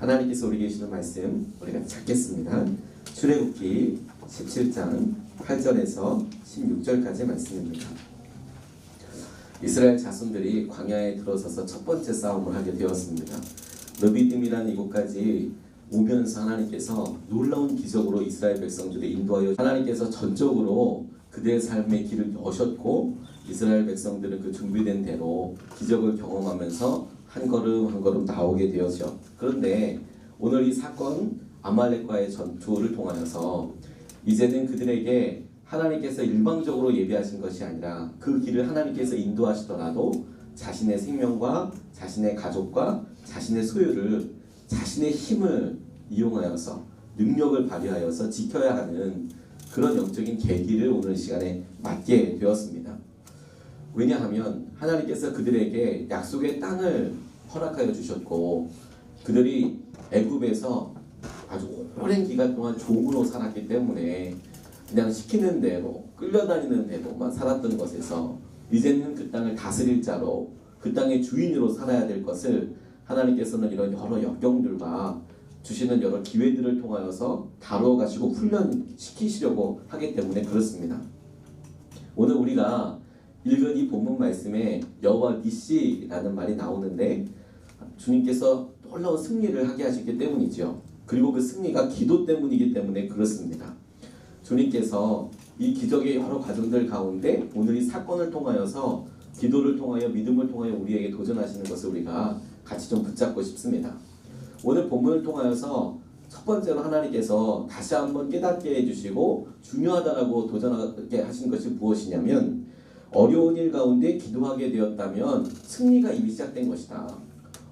하나님께서 우리에게 주시는 말씀 우리가 찾겠습니다. 출애굽기 17장 8절에서 16절까지 말씀입니다. 이스라엘 자손들이 광야에 들어서서 첫 번째 싸움을 하게 되었습니다. 르비딤이라는 이곳까지 오면서 하나님께서 놀라운 기적으로 이스라엘 백성들을 인도하여 하나님께서 전적으로 그들의 삶의 길을 여셨고 이스라엘 백성들은 그 준비된 대로 기적을 경험하면서 한 걸음 한 걸음 나오게 되었죠. 그런데 오늘 이 사건 아말렉과의 전투를 통하여서 이제는 그들에게 하나님께서 일방적으로 예비하신 것이 아니라 그 길을 하나님께서 인도하시더라도 자신의 생명과 자신의 가족과 자신의 소유를 자신의 힘을 이용하여서 능력을 발휘하여서 지켜야 하는 그런 영적인 계기를 오늘 시간에 맞게 되었습니다. 왜냐하면 하나님께서 그들에게 약속의 땅을 허락하여 주셨고 그들이 애굽에서 아주 오랜 기간 동안 종으로 살았기 때문에 그냥 시키는 대로 끌려다니는 대로만 살았던 것에서 이제는 그 땅을 다스릴 자로 그 땅의 주인으로 살아야 될 것을 하나님께서는 이런 여러 역경들과 주시는 여러 기회들을 통하여서 다루어 가시고 훈련시키시려고 하기 때문에 그렇습니다. 오늘 우리가 읽은 이 본문 말씀에 여호와 니시라는 말이 나오는데 주님께서 놀라운 승리를 하게 하셨기 때문이죠. 그리고 그 승리가 기도 때문이기 때문에 그렇습니다. 주님께서 이 기적의 여러 과정들 가운데 오늘 이 사건을 통하여서 기도를 통하여 믿음을 통하여 우리에게 도전하시는 것을 우리가 같이 좀 붙잡고 싶습니다. 오늘 본문을 통하여서 첫 번째로 하나님께서 다시 한번 깨닫게 해주시고 중요하다라고 도전하게 하신 것이 무엇이냐면 어려운 일 가운데 기도하게 되었다면 승리가 이미 시작된 것이다.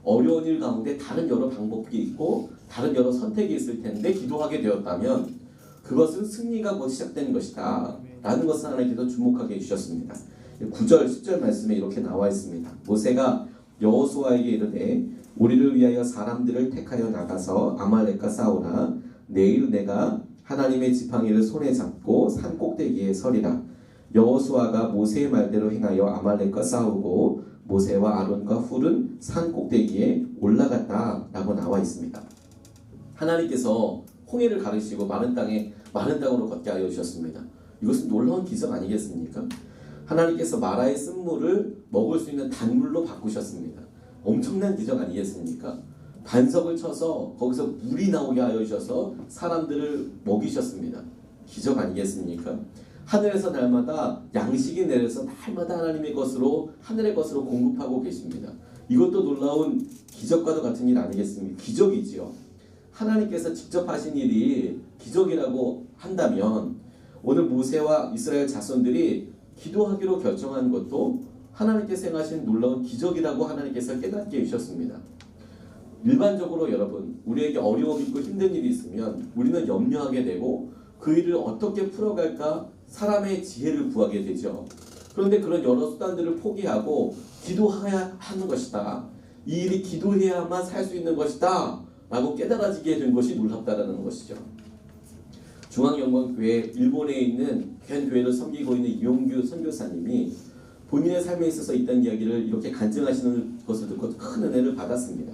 어려운 일 가운데 다른 여러 방법이 있고 다른 여러 선택이 있을 텐데 기도하게 되었다면 그것은 승리가 곧 시작된 것이다 라는 것을 하나님께서 주목하게 해주셨습니다. 9절 10절 말씀에 이렇게 나와 있습니다. 모세가 여호수아에게 이르되 우리를 위하여 사람들을 택하여 나가서 아말렉과 싸우라. 내일 내가 하나님의 지팡이를 손에 잡고 산 꼭대기에 서리라. 여호수아가 모세의 말대로 행하여 아말렉과 싸우고 모세와 아론과 훌은 산 꼭대기에 올라갔다 라고 나와 있습니다. 하나님께서 홍해를 가르시고 마른 땅으로 걷게 하여 주셨습니다. 이것은 놀라운 기적 아니겠습니까? 하나님께서 마라의 쓴물을 먹을 수 있는 단물로 바꾸셨습니다. 엄청난 기적 아니겠습니까? 반석을 쳐서 거기서 물이 나오게 하여 주셔서 사람들을 먹이셨습니다. 기적 아니겠습니까? 하늘에서 날마다 양식이 내려서 날마다 하나님의 것으로 하늘의 것으로 공급하고 계십니다. 이것도 놀라운 기적과도 같은 일 아니겠습니까? 기적이지요. 하나님께서 직접 하신 일이 기적이라고 한다면 오늘 모세와 이스라엘 자손들이 기도하기로 결정한 것도 하나님께서 행하신 놀라운 기적이라고 하나님께서 깨닫게 해주셨습니다. 일반적으로 여러분 우리에게 어려움 있고 힘든 일이 있으면 우리는 염려하게 되고 그 일을 어떻게 풀어갈까 사람의 지혜를 구하게 되죠. 그런데 그런 여러 수단들을 포기하고 기도해야 하는 것이다. 이 일이 기도해야만 살 수 있는 것이다 라고 깨달아지게 된 것이 놀랍다라는 것이죠. 중앙영광교회 일본에 있는 현 교회를 섬기고 있는 이용규 선교사님이 본인의 삶에 있어서 있던 이야기를 이렇게 간증하시는 것을 듣고 큰 은혜를 받았습니다.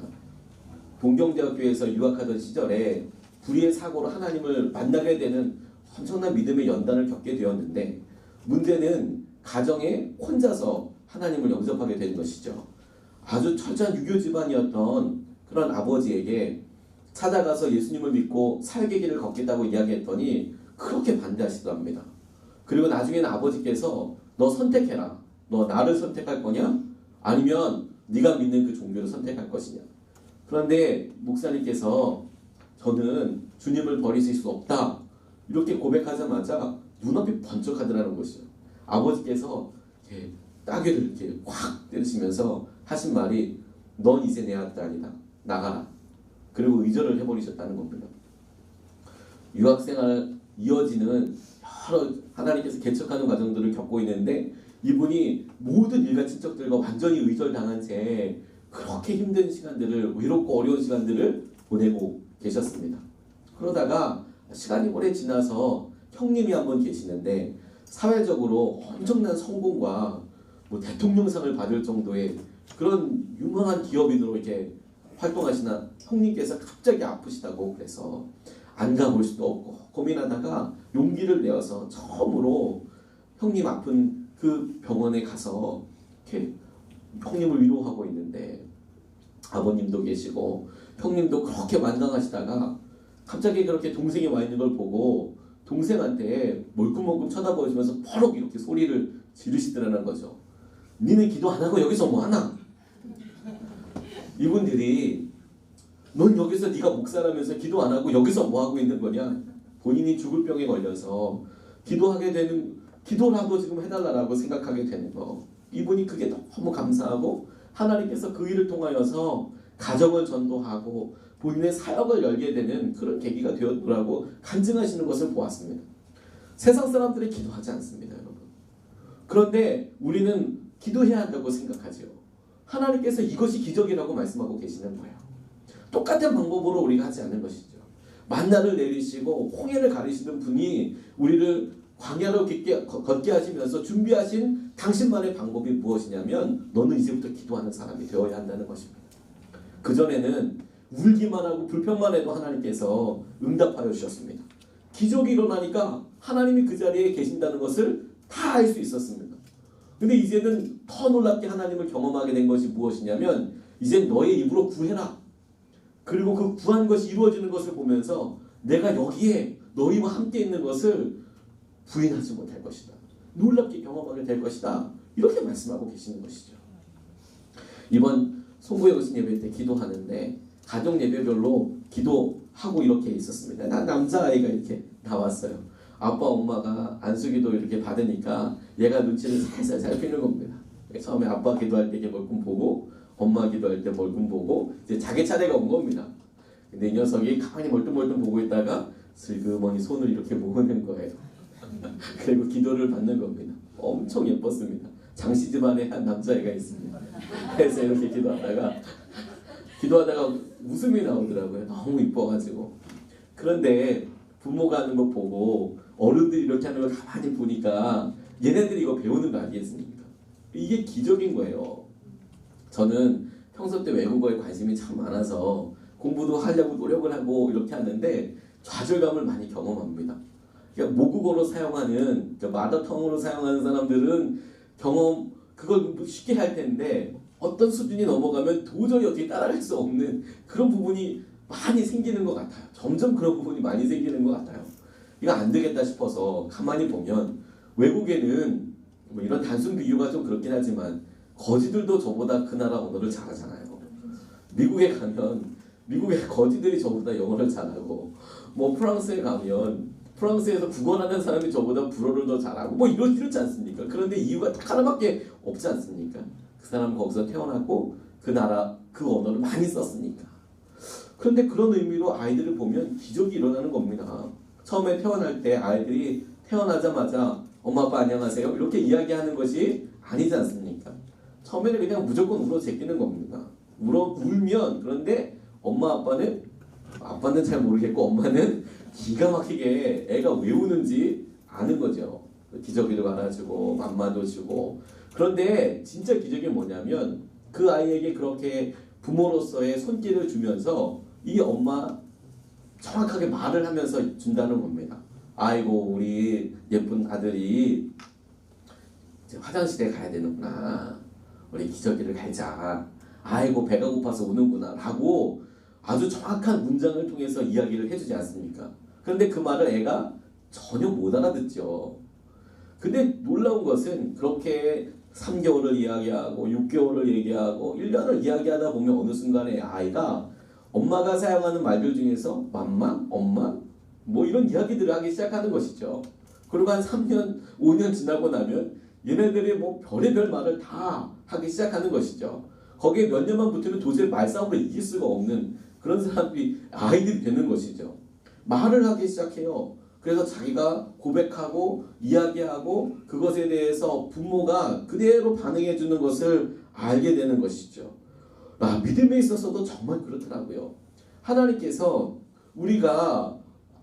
동경대학교에서 유학하던 시절에 불의의 사고로 하나님을 만나게 되는 엄청난 믿음의 연단을 겪게 되었는데 문제는 가정에 혼자서 하나님을 영접하게 된 것이죠. 아주 철저한 유교 집안이었던 그런 아버지에게 찾아가서 예수님을 믿고 살게 길을 걷겠다고 이야기했더니 그렇게 반대하시더랍니다. 그리고 나중에는 아버지께서 너 선택해라. 너 나를 선택할 거냐? 아니면 네가 믿는 그 종교를 선택할 것이냐? 그런데 목사님께서 저는 주님을 버리실 수 없다. 이렇게 고백하자마자 눈앞이 번쩍하더라는 것이죠. 아버지께서 따귀를 이렇게 확 때리시면서 하신 말이 넌 이제 내 아들 아니다. 나가라. 그리고 의절을 해버리셨다는 겁니다. 유학생활 이어지는 여러 하나님께서 개척하는 과정들을 겪고 있는데 이분이 모든 일가 친척들과 완전히 의절당한 채 그렇게 힘든 시간들을 외롭고 어려운 시간들을 보내고 계셨습니다. 그러다가 시간이 오래 지나서 형님이 한 분 계시는데 사회적으로 엄청난 성공과 대통령상을 받을 정도의 그런 유명한 기업인으로 이렇게 활동하시나 형님께서 갑자기 아프시다고 그래서 안 가볼 수도 없고 고민하다가 용기를 내어서 처음으로 형님 아픈 그 병원에 가서 이렇게 형님을 위로하고 있는데 아버님도 계시고 형님도 그렇게 완강하시다가 갑자기 그렇게 동생이 와 있는 걸 보고 동생한테 멀끔멀끔 쳐다보시면서 버럭 이렇게 소리를 지르시더라는 거죠. 니네 기도 안 하고 여기서 뭐 하나? 이분들이 넌 여기서 네가 목사라면서 기도 안 하고 여기서 뭐 하고 있는 거냐? 본인이 죽을 병에 걸려서 기도하게 되는 기도라도 지금 해달라고 생각하게 되는 거. 이분이 그게 너무 감사하고 하나님께서 그 일을 통하여서 가정을 전도하고 본인의 사역을 열게 되는 그런 계기가 되었더라고 간증하시는 것을 보았습니다. 세상 사람들이 기도하지 않습니다, 여러분. 그런데 우리는 기도해야 한다고 생각하죠. 하나님께서 이것이 기적이라고 말씀하고 계시는 거예요. 똑같은 방법으로 우리가 하지 않는 것이죠. 만나를 내리시고 홍해를 가리시는 분이 우리를 광야로 걷게 하시면서 준비하신 당신만의 방법이 무엇이냐면 너는 이제부터 기도하는 사람이 되어야 한다는 것입니다. 그전에는 울기만 하고 불평만 해도 하나님께서 응답하여 주셨습니다. 기적이 일어나니까 하나님이 그 자리에 계신다는 것을 다 알 수 있었습니다. 근데 이제는 더 놀랍게 하나님을 경험하게 된 것이 무엇이냐면 이제 너의 입으로 구해라. 그리고 그 구한 것이 이루어지는 것을 보면서 내가 여기에 너희와 함께 있는 것을 부인하지 못할 것이다. 놀랍게 경험하게 될 것이다. 이렇게 말씀하고 계시는 것이죠. 이번 송구에 오신 예배 때 기도하는데 가족 예배별로 기도하고 이렇게 있었습니다. 남자아이가 이렇게 나왔어요. 아빠 엄마가 안수기도 이렇게 받으니까 얘가 눈치를 살살 살피는 겁니다. 처음에 아빠 기도할 때 이렇게 멀끔 보고 엄마 기도할 때 멀끔 보고 이제 자기 차례가 온 겁니다. 근데 이 녀석이 가만히 멀뚱멀뚱 보고 있다가 슬그머니 손을 이렇게 모으는 거예요. 그리고 기도를 받는 겁니다. 엄청 예뻤습니다. 장씨 집안에 한 남자애가 있습니다. 그래서 이렇게 기도하다가 웃음이 나오더라고요. 너무 이뻐가지고. 그런데 부모가 하는 거 보고 어른들이 이렇게 하는 걸 가만히 보니까 얘네들이 이거 배우는 거 아니겠습니까? 이게 기적인 거예요. 저는 평소 때 외국어에 관심이 참 많아서 공부도 하려고 노력을 하고 이렇게 하는데 좌절감을 많이 경험합니다. 그러니까 모국어로 사용하는 마더텅으로 사용하는 사람들은 그걸 쉽게 할 텐데 어떤 수준이 넘어가면 도저히 어떻게 따라갈 수 없는 그런 부분이 많이 생기는 것 같아요. 점점 그런 부분이 많이 생기는 것 같아요. 이거 안 되겠다 싶어서 가만히 보면 외국에는 뭐 이런 단순 비유가 좀 그렇긴 하지만 거지들도 저보다 그 나라 언어를 잘하잖아요. 미국에 가면 미국의 거지들이 저보다 영어를 잘하고 뭐 프랑스에 가면 프랑스에서 국어하는 사람이 저보다 불어를 더 잘하고 뭐 이렇지 않습니까? 그런데 이유가 딱 하나밖에 없지 않습니까? 그 사람은 거기서 태어났고 그 나라 그 언어를 많이 썼으니까. 그런데 그런 의미로 아이들을 보면 기적이 일어나는 겁니다. 처음에 태어날 때 아이들이 태어나자마자 엄마 아빠 안녕하세요 이렇게 이야기하는 것이 아니지 않습니까? 처음에는 그냥 무조건 울어 제끼는 겁니다. 울면 그런데 엄마 아빠는 잘 모르겠고 엄마는 기가 막히게 애가 왜 우는지 아는 거죠. 기저귀도 갈아주고 맘마도 주고. 그런데 진짜 기적이 뭐냐면 그 아이에게 그렇게 부모로서의 손길을 주면서 이 엄마 정확하게 말을 하면서 준다는 겁니다. 아이고 우리 예쁜 아들이 이제 화장실에 가야 되는구나. 우리 기저귀를 갈자. 아이고 배가 고파서 우는구나 라고 아주 정확한 문장을 통해서 이야기를 해주지 않습니까? 그런데 그 말을 애가 전혀 못 알아듣죠. 근데 놀라운 것은 그렇게 3개월을 이야기하고 6개월을 얘기하고 1년을 이야기하다 보면 어느 순간에 아이가 엄마가 사용하는 말들 중에서 맘마, 엄마 뭐 이런 이야기들을 하기 시작하는 것이죠. 그리고 한 3년, 5년 지나고 나면 얘네들이 뭐 별의별 말을 다 하기 시작하는 것이죠. 거기에 몇 년만 붙으면 도저히 말싸움으로 이길 수가 없는 그런 사람들이 아이들이 되는 것이죠. 말을 하기 시작해요. 그래서 자기가 고백하고 이야기하고 그것에 대해서 부모가 그대로 반응해 주는 것을 알게 되는 것이죠. 믿음에 있어서도 정말 그렇더라고요. 하나님께서 우리가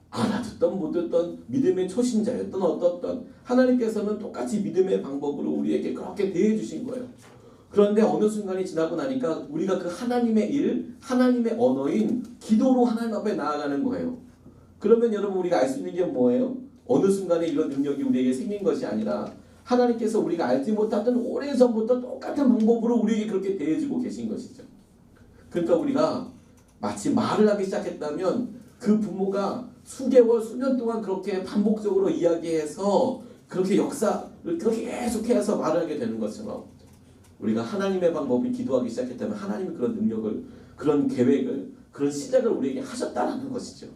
알아듣던 못 듣던 믿음의 초신자였던 어떻던 하나님께서는 똑같이 믿음의 방법으로 우리에게 그렇게 대해 주신 거예요. 그런데 어느 순간이 지나고 나니까 우리가 그 하나님의 일, 하나님의 언어인 기도로 하나님 앞에 나아가는 거예요. 그러면 여러분 우리가 알 수 있는 게 뭐예요? 어느 순간에 이런 능력이 우리에게 생긴 것이 아니라 하나님께서 우리가 알지 못하던 오래전부터 똑같은 방법으로 우리에게 그렇게 대해주고 계신 것이죠. 그러니까 우리가 마치 말을 하기 시작했다면 그 부모가 수개월, 수년 동안 그렇게 반복적으로 이야기해서 그렇게 역사를 그렇게 계속해서 말을 하게 되는 것처럼 우리가 하나님의 방법을 기도하기 시작했다면 하나님이 그런 능력을, 그런 계획을, 그런 시작을 우리에게 하셨다는 것이죠.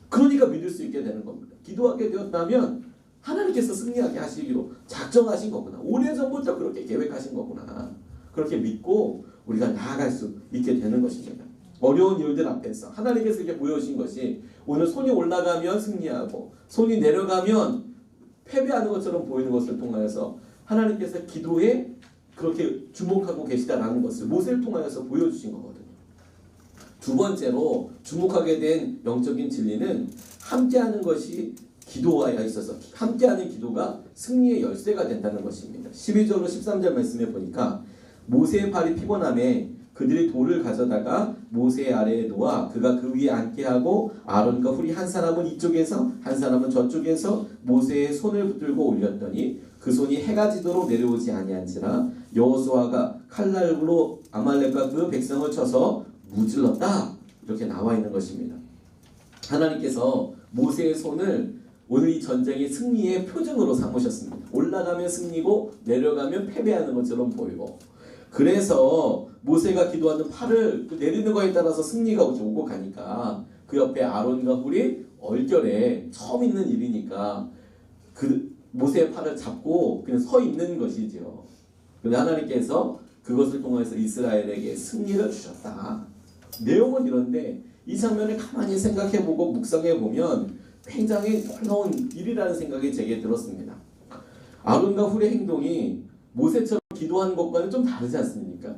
그러니까 믿을 수 있게 되는 겁니다. 기도하게 되었다면 하나님께서 승리하게 하시기로 작정하신 거구나. 오래전부터 그렇게 계획하신 거구나. 그렇게 믿고 우리가 나아갈 수 있게 되는 것입니다. 어려운 일들 앞에서 하나님께서 이렇게 보여주신 것이 오늘 손이 올라가면 승리하고 손이 내려가면 패배하는 것처럼 보이는 것을 통하여서 하나님께서 기도에 그렇게 주목하고 계시다라는 것을 모세를 통하여서 보여주신 거거든요. 두 번째로 주목하게 된 영적인 진리는 함께하는 것이 기도와에 있어서 함께하는 기도가 승리의 열쇠가 된다는 것입니다. 12절로 13절 말씀에 보니까 모세의 발이 피곤함에 그들이 돌을 가져다가 모세 아래에 놓아 그가 그 위에 앉게 하고 아론과 훌이 한 사람은 이쪽에서 한 사람은 저쪽에서 모세의 손을 붙들고 올렸더니 그 손이 해가 지도록 내려오지 아니한지라 여호수아가 칼날로 아말렉과 그 백성을 쳐서 무찔렀다. 이렇게 나와 있는 것입니다. 하나님께서 모세의 손을 오늘 이 전쟁의 승리의 표징으로 삼으셨습니다. 올라가면 승리고 내려가면 패배하는 것처럼 보이고, 그래서 모세가 기도하는 팔을 내리는 거에 따라서 승리가 오고 가니까 그 옆에 아론과 훌이 얼결에 처음 있는 일이니까 그 모세의 팔을 잡고 그냥 서 있는 것이죠. 그런데 하나님께서 그것을 통해서 이스라엘에게 승리를 주셨다. 내용은 이런데 이 장면을 가만히 생각해보고 묵상해보면 굉장히 놀라운 일이라는 생각이 제게 들었습니다. 아론과 훌의 행동이 모세처럼 기도한 것과는 좀 다르지 않습니까?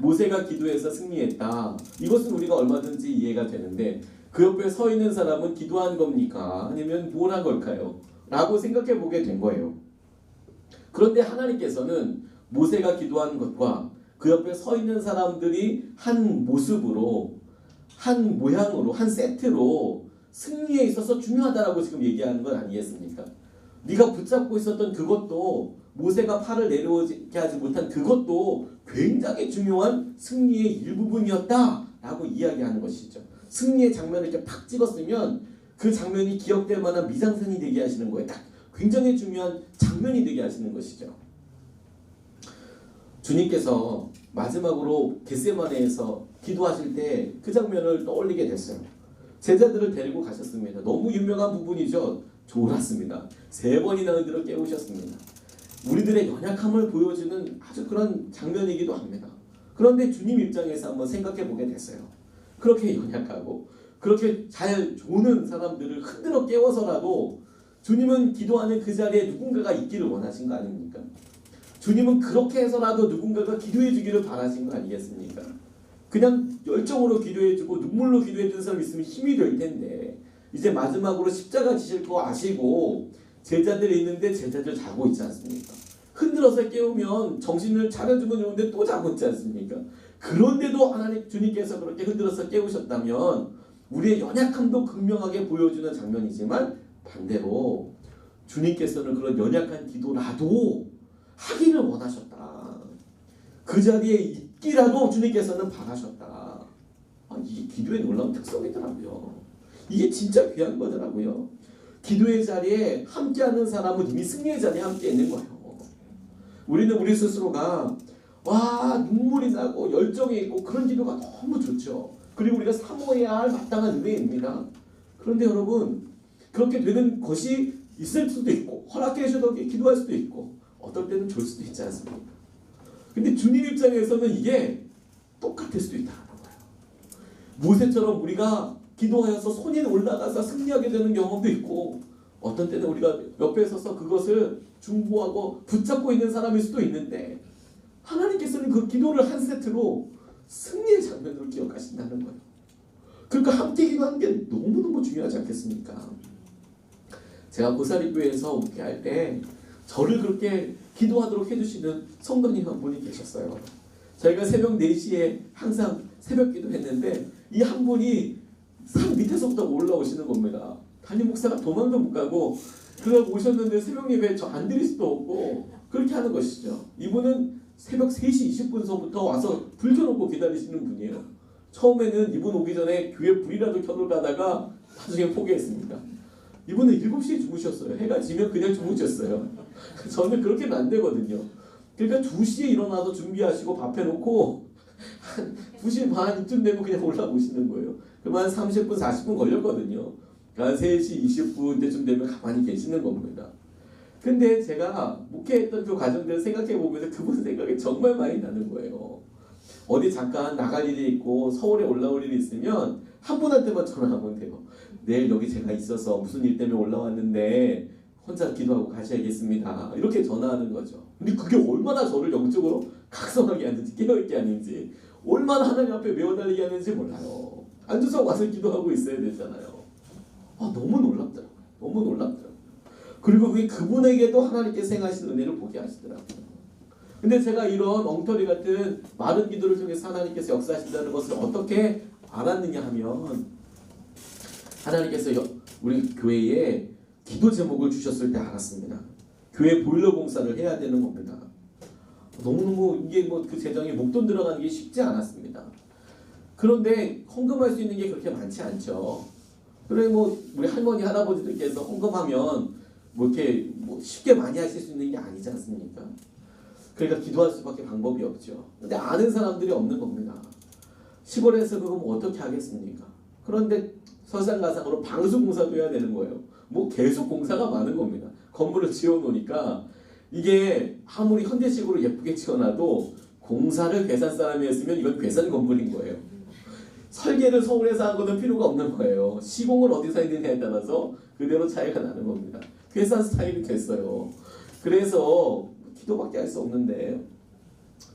모세가 기도해서 승리했다. 이것은 우리가 얼마든지 이해가 되는데 그 옆에 서 있는 사람은 기도한 겁니까? 아니면 뭘 한 걸까요? 라고 생각해 보게 된 거예요. 그런데 하나님께서는 모세가 기도한 것과 그 옆에 서 있는 사람들이 한 모습으로, 한 모양으로, 한 세트로 승리에 있어서 중요하다라고 지금 얘기하는 건 아니겠습니까? 네가 붙잡고 있었던 그것도, 모세가 팔을 내려오게 하지 못한 그것도 굉장히 중요한 승리의 일부분이었다라고 이야기하는 것이죠. 승리의 장면을 이렇게 팍 찍었으면 그 장면이 기억될 만한 미장센이 되게 하시는 거예요. 딱 굉장히 중요한 장면이 되게 하시는 것이죠. 주님께서 마지막으로 겟세마네에서 기도하실 때 그 장면을 떠올리게 됐어요. 제자들을 데리고 가셨습니다. 너무 유명한 부분이죠. 졸았습니다. 3번이나 은혜로 깨우셨습니다. 우리들의 연약함을 보여주는 아주 그런 장면이기도 합니다. 그런데 주님 입장에서 한번 생각해 보게 됐어요. 그렇게 연약하고 그렇게 잘 조는 사람들을 흔들어 깨워서라도 주님은 기도하는 그 자리에 누군가가 있기를 원하신 거 아닙니까? 주님은 그렇게 해서라도 누군가가 기도해 주기를 바라신 거 아니겠습니까? 그냥 열정으로 기도해 주고 눈물로 기도해 주는 사람이 있으면 힘이 될 텐데 이제 마지막으로 십자가 지실 거 아시고 제자들이 있는데 제자들 자고 있지 않습니까? 흔들어서 깨우면 정신을 차려주면 좋은데 또 자고 있지 않습니까? 그런데도 하나님 주님께서 그렇게 흔들어서 깨우셨다면 우리의 연약함도 극명하게 보여주는 장면이지만 반대로 주님께서는 그런 연약한 기도라도 하기를 원하셨다. 그 자리에 있기라도 주님께서는 바라셨다. 이게 기도의 놀라운 특성이더라고요. 이게 진짜 귀한 거더라고요. 기도의 자리에 함께하는 사람은 이미 승리의 자리에 함께 있는 거예요. 우리는 우리 스스로가 눈물이 나고 열정이 있고 그런 기도가 너무 좋죠. 그리고 우리가 사모해야 할 마땅한 은혜입니다. 그런데 여러분 그렇게 되는 것이 있을 수도 있고 허락해 주셔도 기도할 수도 있고 어떨 때는 좋을 수도 있지 않습니까? 근데 주님 입장에서는 이게 똑같을 수도 있다는 거예요. 모세처럼 우리가 기도하여서 손이 올라가서 승리하게 되는 경험도 있고 어떤 때는 우리가 옆에 서서 그것을 중보하고 붙잡고 있는 사람일 수도 있는데 하나님께서는 그 기도를 한 세트로 승리의 장면으로 기억하신다는 거예요. 그러니까 함께 기도하는 게 너무너무 중요하지 않겠습니까? 제가 고사리교회에서 목회할 때 저를 그렇게 기도하도록 해주시는 성도님 한 분이 계셨어요. 저희가 새벽 4시에 항상 새벽 기도했는데 이 한 분이 산 밑에서부터 올라오시는 겁니다. 담임 목사가 도망도 못 가고 그러고 오셨는데 새벽 예배 저 안 드릴 수도 없고 그렇게 하는 것이죠. 이분은 새벽 3시 20분서부터 와서 불 켜놓고 기다리시는 분이에요. 처음에는 이분 오기 전에 교회 불이라도 켜놓을까 하다가 나중에 포기했습니다. 이분은 7시에 주무셨어요. 해가 지면 그냥 주무셨어요. 저는 그렇게는 안 되거든요. 그러니까 2시에 일어나서 준비하시고 밥 해놓고 한 2시 반 이쯤 되면 그냥 올라오시는 거예요. 그러면 한 30분 40분 걸렸거든요. 그러니까 3시 20분 때쯤 되면 가만히 계시는 겁니다. 근데 제가 목회했던 그 과정들을 생각해 보면서 그분 생각이 정말 많이 나는 거예요. 어디 잠깐 나갈 일이 있고 서울에 올라올 일이 있으면 한 분한테만 전화하면 돼요. 내일 여기 제가 있어서 무슨 일 때문에 올라왔는데 혼자 기도하고 가셔야겠습니다. 이렇게 전화하는 거죠. 근데 그게 얼마나 저를 영적으로 각성하게 하는지 깨어있게 하는지 얼마나 하나님 앞에 메워달리게 하는지 몰라요. 앉아서 와서 기도하고 있어야 되잖아요. 너무 놀랍더라고요. 너무 놀랍더라고요. 그리고 그분에게도 하나님께서 행하신 은혜를 보게 하시더라고요. 근데 제가 이런 엉터리 같은 마른 기도를 통해서 하나님께서 역사하신다는 것을 어떻게 알았느냐 하면 하나님께서 우리 교회에 기도 제목을 주셨을 때 알았습니다. 교회 보일러 공사를 해야 되는 겁니다. 너무너무 이게 그 재정에 목돈 들어가는 게 쉽지 않았습니다. 그런데 헌금할 수 있는 게 그렇게 많지 않죠. 그래 우리 할머니 할아버지들께서 헌금하면 이렇게 쉽게 많이 하실 수 있는 게 아니지 않습니까? 그러니까 기도할 수밖에 방법이 없죠. 근데 아는 사람들이 없는 겁니다. 시골에서 그거 어떻게 하겠습니까? 그런데 설상가상으로 방수공사도 해야 되는 거예요. 계속 공사가 많은 겁니다. 건물을 지어놓으니까 이게 아무리 현대식으로 예쁘게 지어놔도 공사를 괴산 사람이 했으면 이건 괴산 건물인 거예요. 설계를 서울에서 한 거는 필요가 없는 거예요. 시공을 어디서 했느냐에 따라서 그대로 차이가 나는 겁니다. 괴산 스타일이 됐어요. 그래서 기도밖에 할 수 없는데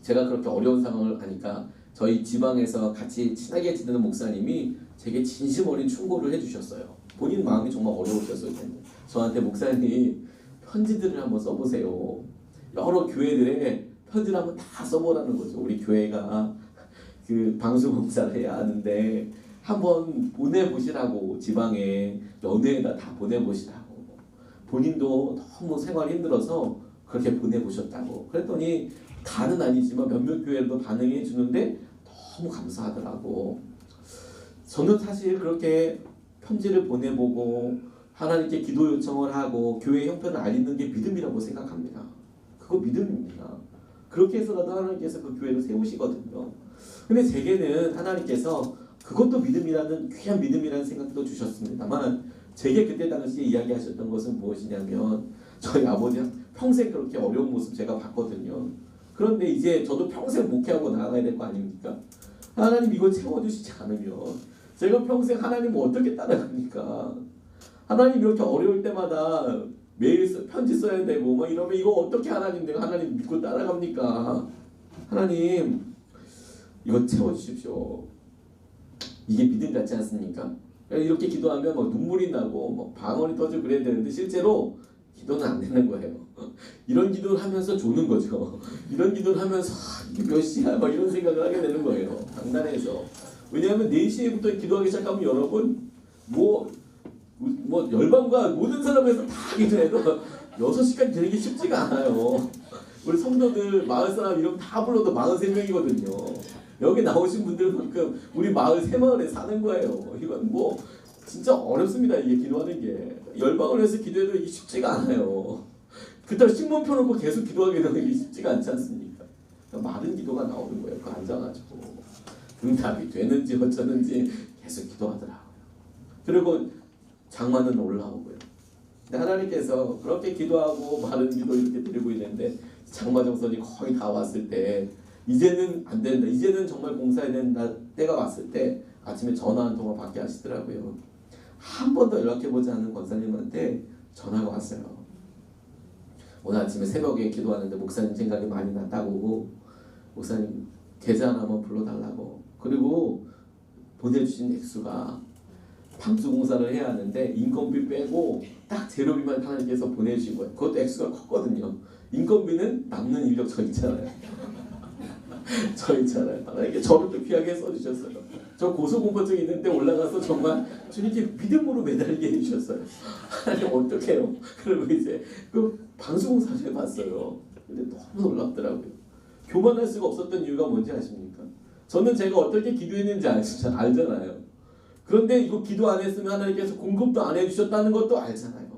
제가 그렇게 어려운 상황을 하니까 저희 지방에서 같이 친하게 지내는 목사님이 제게 진심 어린 충고를 해주셨어요. 본인 마음이 정말 어려우셨을 텐데 저한테 목사님 편지들을 한번 써보세요. 여러 교회들의 편지를 한번 다 써보라는 거죠. 우리 교회가 그 방수공사를 해야 하는데 한번 보내보시라고 지방에 연회에다 다 보내보시라고. 본인도 너무 생활이 힘들어서 그렇게 보내보셨다고. 그랬더니 다는 아니지만 몇몇 교회도 반응해 주는데 너무 감사하더라고. 저는 사실 그렇게 편지를 보내보고 하나님께 기도 요청을 하고 교회 형편을 알리는 게 믿음이라고 생각합니다. 그거 믿음입니다. 그렇게 해서라도 하나님께서 그 교회를 세우시거든요. 근데 제게는 하나님께서 그것도 믿음이라는 귀한 믿음이라는 생각도 주셨습니다만 제게 그때 당시에 이야기하셨던 것은 무엇이냐면 저희 아버지 평생 그렇게 어려운 모습 제가 봤거든요. 그런데 이제 저도 평생 목회하고 나아가야 될 거 아닙니까? 하나님 이거 채워주시지 않으면 제가 평생 하나님을 어떻게 따라갑니까? 하나님 이렇게 어려울 때마다 매일 편지 써야 되고 이러면 이거 어떻게 내가 하나님 믿고 따라갑니까? 하나님 이거 채워주십시오. 이게 믿음 같지 않습니까? 이렇게 기도하면 눈물이 나고 방언이 터지고 그래야 되는데 실제로 기도는 안 되는 거예요. 이런 기도를 하면서 조는 거죠. 이런 기도를 하면서 이게 몇 시야? 이런 생각을 하게 되는 거예요. 장난해서. 왜냐하면 4시부터 기도하기 시작하면 여러분 열방과 모든 사람에서 다 기도해도 6시까지 되는 게 쉽지가 않아요. 우리 성도들 마을 사람 이름 다 불러도 43명이거든요. 여기 나오신 분들만큼 우리 마을 3마을에 사는 거예요. 이건 진짜 어렵습니다. 이게 기도하는 게. 열방을 해서 기도해도 이게 쉽지가 않아요. 그렇다고 신문 펴놓고 계속 기도하게 되는 게 쉽지가 않지 않습니까? 그러니까 많은 기도가 나오는 거예요. 그 앉아가지고. 응답이 되는지 어쩌는지 계속 기도하더라고요. 그리고 장마는 올라오고요. 근데 하나님께서 그렇게 기도하고 많은 기도 이렇게 드리고 있는데 장마 정선이 거의 다 왔을 때 이제는 안 된다. 이제는 정말 공사해야 된다. 때가 왔을 때 아침에 전화 한 통화 받게 하시더라고요. 한 번도 연락해보지 않은 권사님한테 전화가 왔어요. 오늘 아침에 새벽에 기도하는데 목사님 생각이 많이 났다고 목사님 계좌 하나만 불러달라고. 그리고 보내주신 액수가 방수공사를 해야 하는데 인건비 빼고 딱 재료비만 하나님께서 보내주신 거예요. 그것도 액수가 컸거든요. 인건비는 남는 인력 저 있잖아요. 저 있잖아요. 하나님께 저를 또 귀하게 써주셨어요. 저 고소공포증 있는데 올라가서 정말 주님께 믿음으로 매달리게 해주셨어요. 하나님 어떡해요? 그리고 이제 그 방수공사를 해봤어요. 근데 너무 놀랍더라고요. 교만할 수가 없었던 이유가 뭔지 아십니까? 저는 제가 어떻게 기도했는지 알잖아요. 그런데 이거 기도 안 했으면 하나님께서 공급도 안 해주셨다는 것도 알잖아요.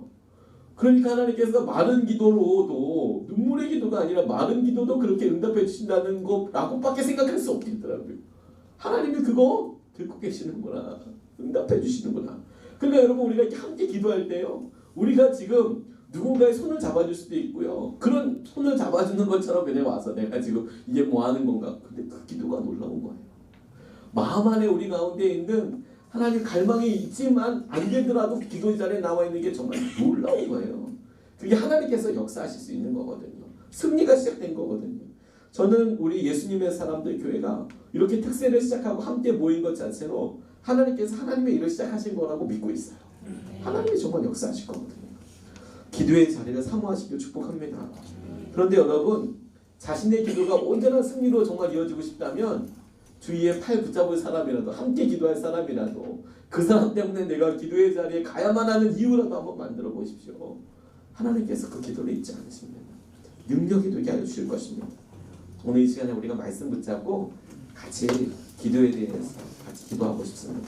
그러니까 하나님께서 마른 기도로도 눈물의 기도가 아니라 마른 기도도 그렇게 응답해 주신다는 거라고밖에 생각할 수 없겠더라고요. 하나님이 그거 듣고 계시는구나. 응답해 주시는구나. 그러니까 여러분 우리가 이렇게 함께 기도할 때요. 우리가 지금 누군가의 손을 잡아줄 수도 있고요. 그런 손을 잡아주는 것처럼 그냥 와서 내가 지금 이게 뭐 하는 건가. 근데 그 기도가 놀라운 거예요. 마음 안에 우리 가운데 있는 하나님 갈망이 있지만 안 되더라도 기도 자리에 나와 있는 게 정말 놀라운 거예요. 그게 하나님께서 역사하실 수 있는 거거든요. 승리가 시작된 거거든요. 저는 우리 예수님의 사람들 교회가 이렇게 특세를 시작하고 함께 모인 것 자체로 하나님께서 하나님의 일을 시작하신 거라고 믿고 있어요. 하나님이 정말 역사하실 거거든요. 기도의 자리를 사모하시길 축복합니다. 그런데 여러분 자신의 기도가 온전한 승리로 정말 이어지고 싶다면 주위에 팔 붙잡을 사람이라도 함께 기도할 사람이라도 그 사람 때문에 내가 기도의 자리에 가야만 하는 이유라도 한번 만들어 보십시오. 하나님께서 그 기도를 잊지 않으십니다. 능력이 되게 하여 주실 것입니다. 오늘 이 시간에 우리가 말씀 붙잡고 같이 기도에 대해서 같이 기도하고 싶습니다.